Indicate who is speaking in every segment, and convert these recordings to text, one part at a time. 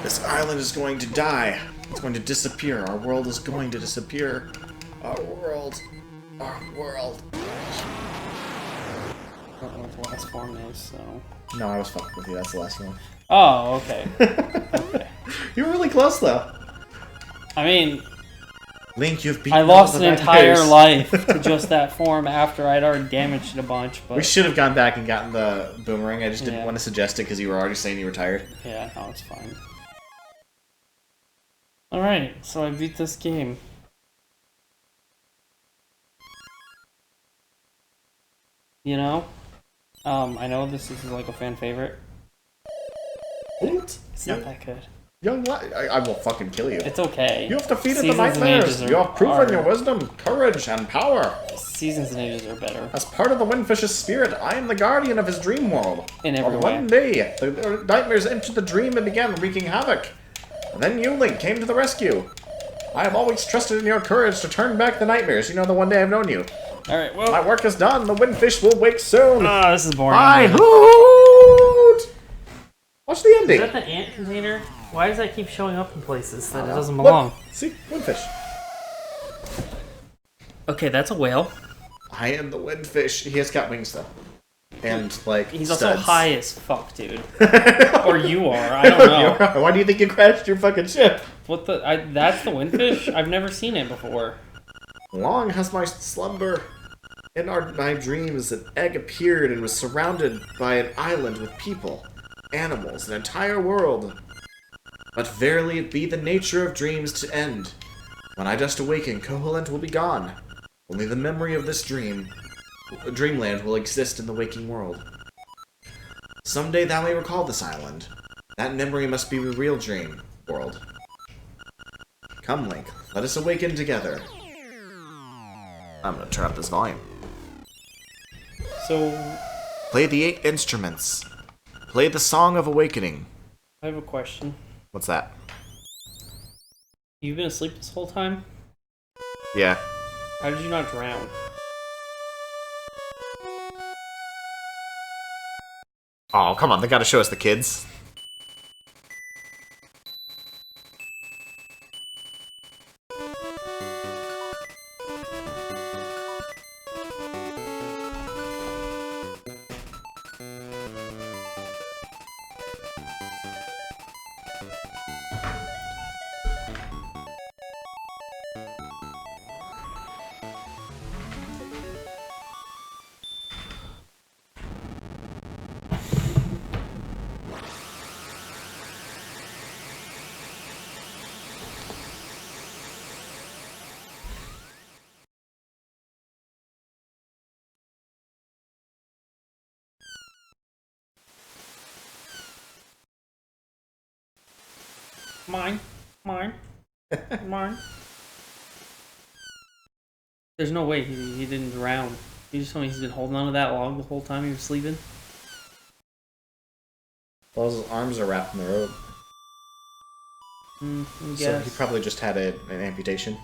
Speaker 1: This island is going to die. It's going to disappear. Our world is going to disappear. Our world. Our world.
Speaker 2: I don't know what the last form is, so...
Speaker 1: No, I was fucking with you. That's the last one.
Speaker 2: Oh, okay. Okay.
Speaker 1: You were really close, though.
Speaker 2: I mean...
Speaker 1: Link, you've beaten
Speaker 2: I lost
Speaker 1: all
Speaker 2: an
Speaker 1: the
Speaker 2: entire
Speaker 1: nightmares.
Speaker 2: life to just that form after I'd already damaged it a bunch, but...
Speaker 1: We should have gone back and gotten the boomerang. I just didn't
Speaker 2: Yeah.
Speaker 1: want to suggest it because you were already saying you were tired.
Speaker 2: Yeah, no, it's fine. Alright, so I beat this game. You know? I know this is like a fan favorite.
Speaker 1: What?
Speaker 2: It's not that good.
Speaker 1: Young I will fucking kill you.
Speaker 2: It's okay.
Speaker 1: You have defeated the
Speaker 2: Seasons and
Speaker 1: nightmares.
Speaker 2: Ages
Speaker 1: You have proven
Speaker 2: are-
Speaker 1: your wisdom, courage, and power.
Speaker 2: Seasons and Ages are better.
Speaker 1: As part of the Windfish's spirit, I am the guardian of his dream world.
Speaker 2: In every
Speaker 1: But one day, the nightmares entered the dream and began wreaking havoc. And then you, Link, came to the rescue. I have always trusted in your courage to turn back the nightmares. You know, the one day I've known you.
Speaker 2: Alright, well...
Speaker 1: My work is done. The Windfish will wake soon.
Speaker 2: Ah, this is boring.
Speaker 1: I hoot! Watch the
Speaker 2: Is
Speaker 1: ending.
Speaker 2: that the ant container? Why does that keep showing up in places that it doesn't
Speaker 1: Look,
Speaker 2: belong?
Speaker 1: see? Windfish.
Speaker 2: Okay, that's a whale.
Speaker 1: I am the Windfish. He has got wings, though. And, like,
Speaker 2: He's also
Speaker 1: studs.
Speaker 2: high as fuck, dude. Or you are. I don't know.
Speaker 1: Why do you think you crashed your fucking ship?
Speaker 2: What the? That's the windfish? I've never seen it before.
Speaker 1: Long has my slumber. In my dreams, an egg appeared and was surrounded by an island with people, animals, an entire world. But verily it be the nature of dreams to end. When I just awaken, Koholint will be gone. Only the memory of this dreamland will exist in the waking world. Someday thou may recall this island. That memory must be the real dream world. Come, Link, let us awaken together. I'm gonna turn up this volume.
Speaker 2: So,
Speaker 1: Play the 8 instruments. Play the Song of Awakening.
Speaker 2: I have a question.
Speaker 1: What's that?
Speaker 2: You've been asleep this whole time?
Speaker 1: Yeah.
Speaker 2: How did you not drown?
Speaker 1: Oh, come on, they gotta show us the kids.
Speaker 2: Mine. Mine. Mine. There's no way he didn't drown. You just told me he's been holding on to that log the whole time he was sleeping?
Speaker 1: Well, his arms are wrapped in the rope.
Speaker 2: I
Speaker 1: So
Speaker 2: guess.
Speaker 1: he probably just had an amputation.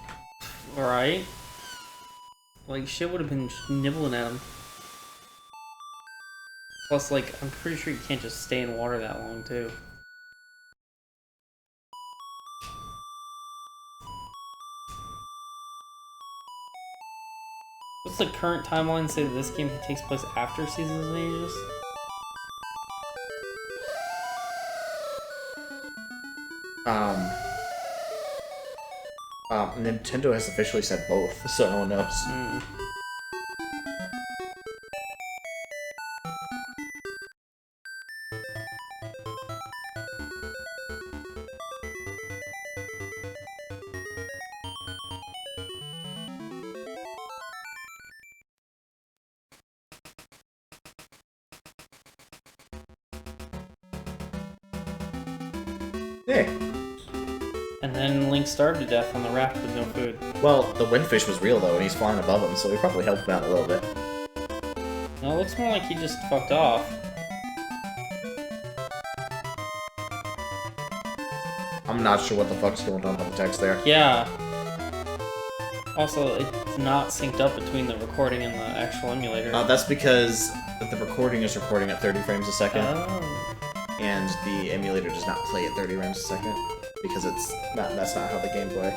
Speaker 2: Alright. Like, shit would have been just nibbling at him. Plus, like, I'm pretty sure you can't just stay in water that long, too. What's the current timeline say that this game takes place after Seasons and Ages?
Speaker 1: Nintendo has officially said both, so no one knows. Yeah.
Speaker 2: And then Link starved to death on the raft with no food.
Speaker 1: Well, the Windfish was real, though, and he's flying above him, so he probably helped him out a little bit.
Speaker 2: No, it looks more like he just fucked off.
Speaker 1: I'm not sure what the fuck's going on with the text there.
Speaker 2: Yeah. Also, it's not synced up between the recording and the actual emulator.
Speaker 1: That's because the recording is recording at 30 frames a second,
Speaker 2: Oh.
Speaker 1: and the emulator does not play at 30 frames a second because that's not how the game play.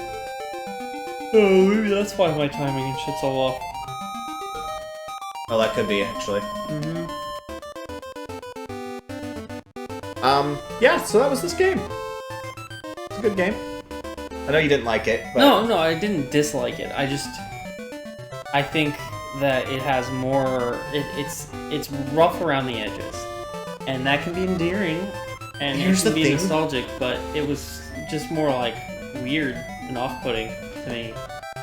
Speaker 2: Oh, maybe that's why my timing and shit's all off.
Speaker 1: Oh, that could be actually. Yeah, so that was this game. It's a good game. I know you didn't like it, but...
Speaker 2: No, I didn't dislike it. I think that it has more... It's rough around the edges. And that can be endearing, and it can be nostalgic, but it was just more like weird and off-putting to me.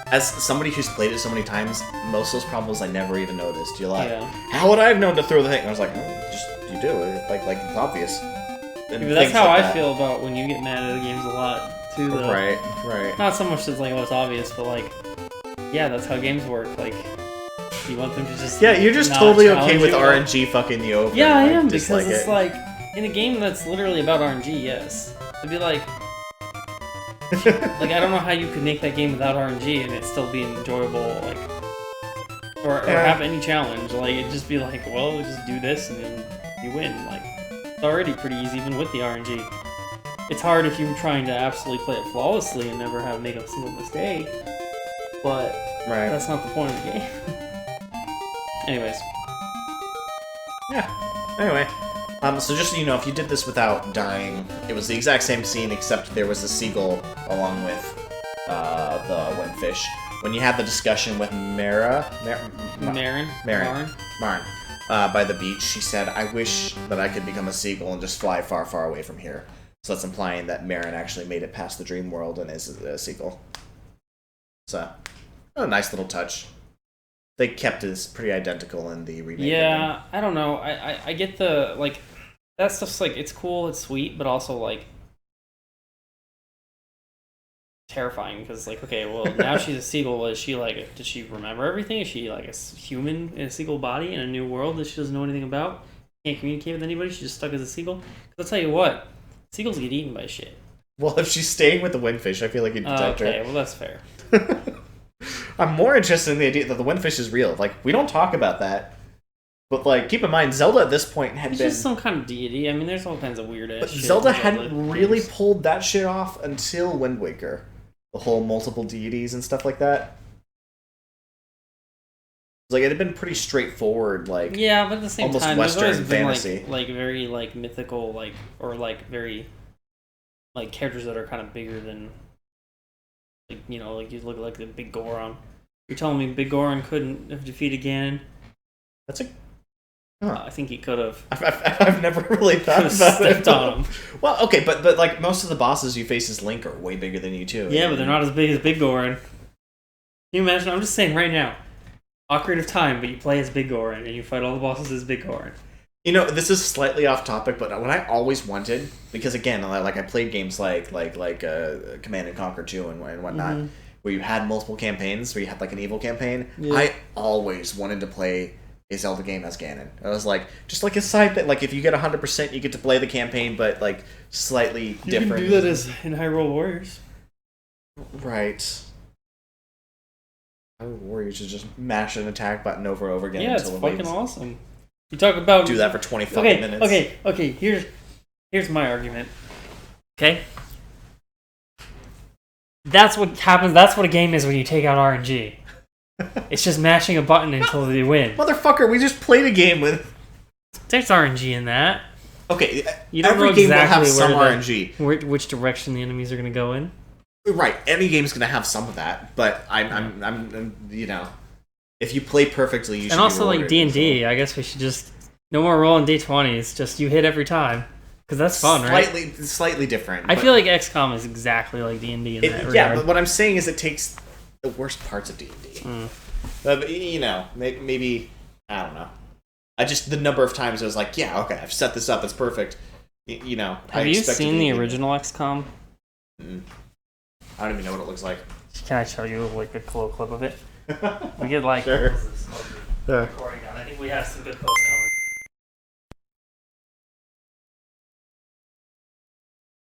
Speaker 1: As somebody who's played it so many times, most of those problems I never even noticed. You're like, how would I have known to throw the thing? And I was like, you do. Like it's obvious.
Speaker 2: But that's how I feel about when you get mad at the games a lot, too, though.
Speaker 1: Right.
Speaker 2: Not so much as like, oh, it's obvious, but like, yeah, that's how games work. Like, you want them to just...
Speaker 1: Yeah, you're just totally okay with RNG fucking you over.
Speaker 2: Yeah, I am, because it's like, in a game that's literally about RNG, yes. It'd be like... like, I don't know how you could make that game without RNG and it still be enjoyable, like... Or have any challenge. Like, it'd just be like, well, just do this and then you win. Like, it's already pretty easy even with the RNG. It's hard if you're trying to absolutely play it flawlessly and never make a single mistake. But that's not the point of the game. Anyways.
Speaker 1: Yeah. Anyway. So just so you know, if you did this without dying, it was the exact same scene, except there was a seagull along with the windfish. When you had the discussion with Marin, by the beach, she said, I wish that I could become a seagull and just fly far, far away from here. So that's implying that Marin actually made it past the dream world and is a seagull. So, a nice little touch. They kept it pretty identical in the remake.
Speaker 2: Yeah, I don't know. I get the, like, that stuff's like, it's cool, it's sweet, but also, like, terrifying, because, like, okay, well, now she's a seagull. Is she, like, did she remember everything? Is she, like, a human in a seagull body in a new world that she doesn't know anything about? Can't communicate with anybody? She's just stuck as a seagull? Because I'll tell you what, seagulls get eaten by shit.
Speaker 1: Well, if she's staying with the windfish, I feel like you'd protect her.
Speaker 2: Okay, well, that's fair.
Speaker 1: I'm more interested in the idea that the windfish is real. Like, we don't talk about that. But, like, keep in mind, Zelda at this point had been...
Speaker 2: It's just some kind of deity. I mean, there's all kinds of weird-ass shit.
Speaker 1: But Zelda hadn't really pulled that shit off until Wind Waker. The whole multiple deities and stuff like that. Like, it had been pretty straightforward, like...
Speaker 2: Yeah, but at the same
Speaker 1: almost
Speaker 2: time,
Speaker 1: Western
Speaker 2: there's always
Speaker 1: fantasy.
Speaker 2: been, like, very, like, mythical, like, or, like, very... Like, characters that are kind of bigger than... Like, you know, like, you look like the Big Goron. You're telling me Big Goron couldn't have defeated Ganon?
Speaker 1: That's a... Huh.
Speaker 2: I think he could have.
Speaker 1: I've never really thought about
Speaker 2: stepped on him.
Speaker 1: Well, okay, but like most of the bosses you face as Link are way bigger than you too.
Speaker 2: Yeah, but they're not as big as Big Goron. Can you imagine? I'm just saying right now. Ocarina of Time, but you play as Big Goron and you fight all the bosses as Big Goron.
Speaker 1: You know, this is slightly off topic, but what I always wanted, because again, like I played games like Command and Conquer 2 and whatnot, where you had multiple campaigns, where you had like an evil campaign. Yeah. I always wanted to play a Zelda game as Ganon. I was like, just like a side thing. Like, if you get 100%, you get to play the campaign, but like slightly different.
Speaker 2: You can do that as in Hyrule Warriors.
Speaker 1: Right. Hyrule Warriors should just mash an attack button over and over again.
Speaker 2: Yeah, it's fucking awesome. You talk about
Speaker 1: do that for 20 fucking minutes.
Speaker 2: Okay. Here's my argument. Okay. That's what happens. That's what a game is when you take out RNG. It's just mashing a button until you win.
Speaker 1: Motherfucker, we just played a game with...
Speaker 2: There's RNG in that.
Speaker 1: Okay,
Speaker 2: you don't
Speaker 1: every
Speaker 2: know
Speaker 1: game
Speaker 2: exactly
Speaker 1: will have some RNG.
Speaker 2: Which direction the enemies are going to go in.
Speaker 1: Right, any game's going to have some of that, but I'm you know, if you play perfectly, you should.
Speaker 2: And also, like D&D, I guess we should just no more rolling D20s. Just you hit every time. Because that's fun, right?
Speaker 1: Slightly different.
Speaker 2: I feel like XCOM is exactly like D&D in that regard.
Speaker 1: Yeah, but what I'm saying is it takes the worst parts of D&D. But, you know, maybe, I don't know. The number of times I was like, yeah, okay, I've set this up, it's perfect. You know,
Speaker 2: have you seen the original XCOM?
Speaker 1: I don't even know what it looks like.
Speaker 2: Can I show you like a cool clip of it? We get like
Speaker 1: sure.
Speaker 2: recording on. I think we have some good posts coming.